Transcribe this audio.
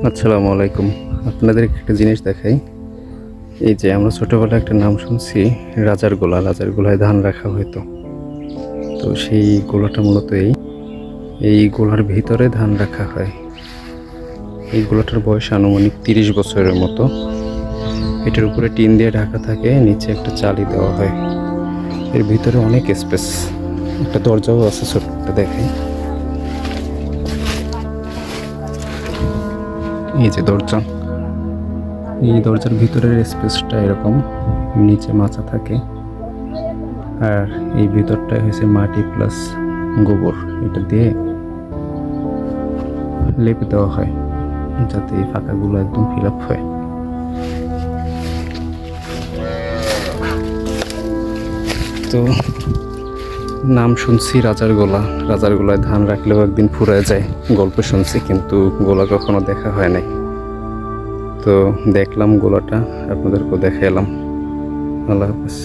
আসসালামু আলাইকুম। আপনাদের একটা জিনিস দেখাই। এই যে আমরা ছোটবেলায় একটা নাম শুনছি, রাজার গোলা। রাজার গোলায় ধান রাখা হইতো। তো সেই গোলাটা মূলত এই গোলার ভিতরে ধান রাখা হয়। এই গোলাটার বয়স আনুমানিক 30 বছরের মতো। এটার উপরে টিন দিয়ে ঢাকা থাকে, নিচে একটা চালি দেওয়া হয়। এর ভিতরে অনেক স্পেস, একটা দরজাও আছে ছোট্ট, একটা দেখাই। এই যে দরজা, এই দরজার ভিতরের স্পেসটা এরকম, নিচে মাচা থাকে। আর এই ভিতরটাই হয়েছে মাটি প্লাস গোবর, এটা দিয়ে লেপে দেওয়া হয় যাতে এই ফাঁকাগুলো একদম ফিল আপ হয়। তো নাম শুনছি রাজার গোলা, রাজার গোলায় ধান রাখলেও একদিন ফুরায় যায়, গল্প শুনছি, কিন্তু গোলা কখনো দেখা হয় নাই। তো দেখলাম গোলাটা, আপনাদেরকেও দেখালাম। আল্লাহ হাফেজ।